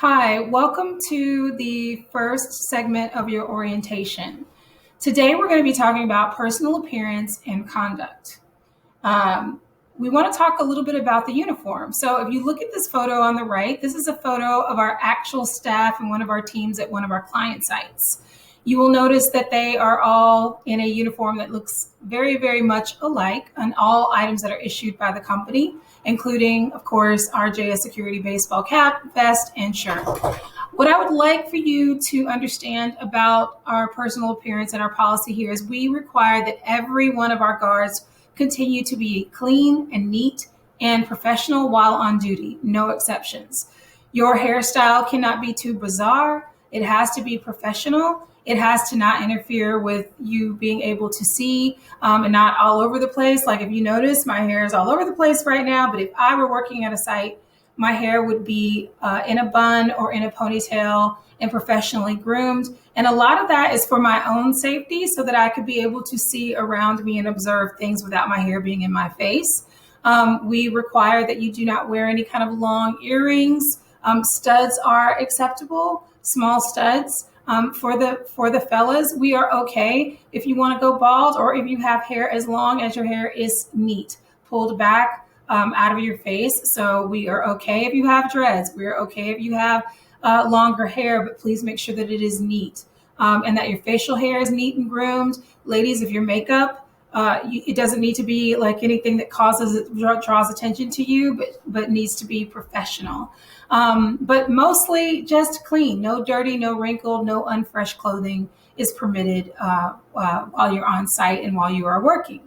Hi, welcome to the first segment of your orientation. Today we're going to be talking about personal appearance and conduct. Um, we want to talk a little bit about the uniform. So if you look at this photo on the right, this is a photo of our actual staff and one of our teams at one of our client sites. You will notice that they are all in a uniform that looks very, very much alike on all items that are issued by the company, including, of course, our JS Security baseball cap, vest, and shirt. What I would like for you to understand about our personal appearance and our policy here is we require that every one of our guards continue to be clean and neat and professional while on duty, no exceptions. Your hairstyle cannot be too bizarre. It has to be professional. It has to not interfere with you being able to see and not all over the place. Like if you notice, my hair is all over the place right now, but if I were working at a site, my hair would be in a bun or in a ponytail and professionally groomed. And a lot of that is for my own safety so that I could be able to see around me and observe things without my hair being in my face. We require that you do not wear any kind of long earrings. Studs are acceptable, small studs. For the fellas, we are okay if you want to go bald or if you have hair as long as your hair is neat, pulled back out of your face. So we are okay if you have dreads. We are okay if you have longer hair, but please make sure that it is neat and that your facial hair is neat and groomed. Ladies, if your makeup, it doesn't need to be like anything that draws attention to you, but needs to be professional. But mostly just clean, no dirty, no wrinkled, no unfresh clothing is permitted while you're on site and while you are working.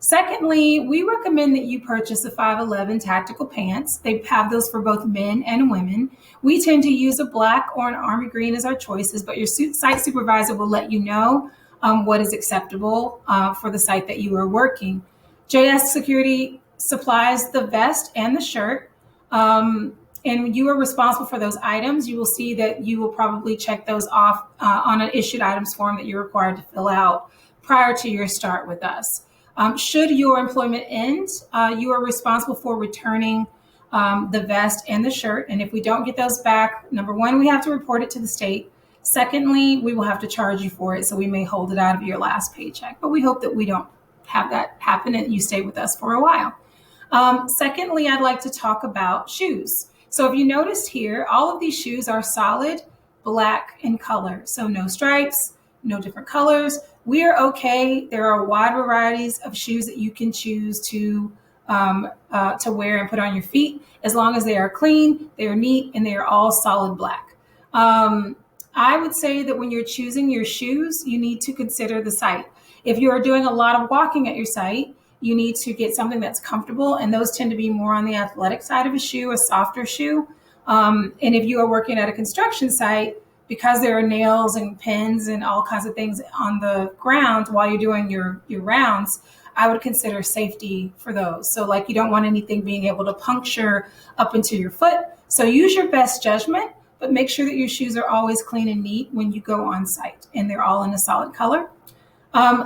Secondly, we recommend that you purchase a 511 tactical pants. They have those for both men and women. We tend to use a black or an army green as our choices, but your site supervisor will let you know what is acceptable for the site that you are working. JS Security supplies the vest and the shirt. And you are responsible for those items. You will see that you will probably check those off on an issued items form that you're required to fill out prior to your start with us. Should your employment end, you are responsible for returning the vest and the shirt. And if we don't get those back, number one, we have to report it to the state. Secondly, we will have to charge you for it. So we may hold it out of your last paycheck, but we hope that we don't have that happen and you stay with us for a while. Secondly, I'd like to talk about shoes. So if you noticed here, all of these shoes are solid black in color. So no stripes, no different colors. We are okay. There are wide varieties of shoes that you can choose to wear and put on your feet, as long as they are clean, they are neat, and they are all solid black. I would say that when you're choosing your shoes, you need to consider the site. If you are doing a lot of walking at your site, you need to get something that's comfortable, and those tend to be more on the athletic side of a shoe, a softer shoe. And if you are working at a construction site, because there are nails and pins and all kinds of things on the ground while you're doing your rounds, I would consider safety for those. So like you don't want anything being able to puncture up into your foot. So use your best judgment, but make sure that your shoes are always clean and neat when you go on site and they're all in a solid color.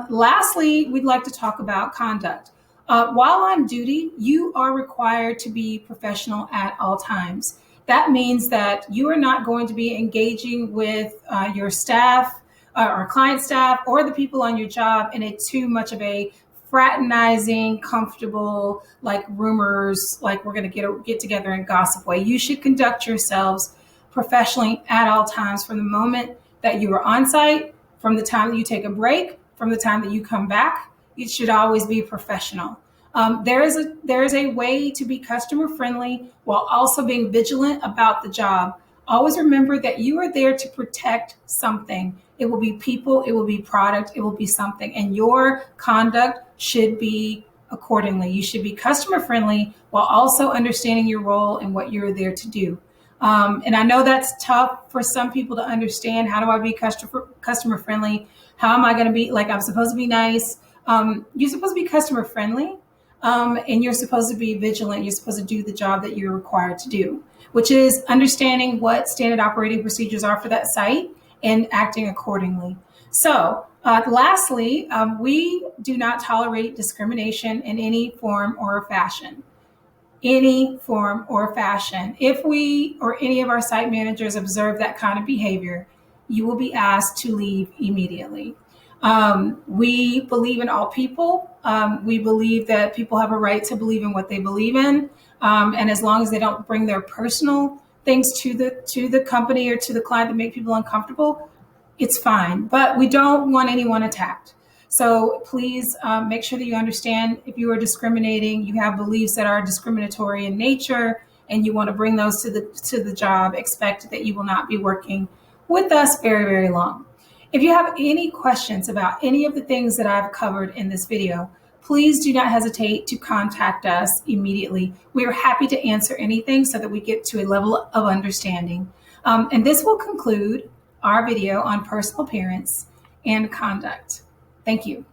Lastly, we'd like to talk about conduct. While on duty, you are required to be professional at all times. That means that you are not going to be engaging with your staff or client staff or the people on your job in a too much of a fraternizing, comfortable, like rumors, like we're going to get together and gossip way. You should conduct yourselves professionally at all times from the moment that you are on site, from the time that you take a break, from the time that you come back. It should always be professional. There is a way to be customer friendly while also being vigilant about the job. Always remember that you are there to protect something. It will be people, it will be product, it will be something, and your conduct should be accordingly. You should be customer friendly while also understanding your role and what you're there to do. And I know that's tough for some people to understand. How do I be customer friendly? How am I going to be, like, I'm supposed to be nice? You're supposed to be customer friendly, and you're supposed to be vigilant. You're supposed to do the job that you're required to do, which is understanding what standard operating procedures are for that site and acting accordingly. So lastly, we do not tolerate discrimination in any form or fashion. any form or fashion. If we or any of our site managers observe that kind of behavior, you will be asked to leave immediately. We believe in all people. We believe that people have a right to believe in what they believe in, and as long as they don't bring their personal things to the company or to the client that make people uncomfortable, it's fine. But we don't want anyone attacked. So please make sure that you understand if you are discriminating, you have beliefs that are discriminatory in nature, and you want to bring those to the job, expect that you will not be working with us very, very long. If you have any questions about any of the things that I've covered in this video, please do not hesitate to contact us immediately. We are happy to answer anything so that we get to a level of understanding. And this will conclude our video on personal appearance and conduct. Thank you.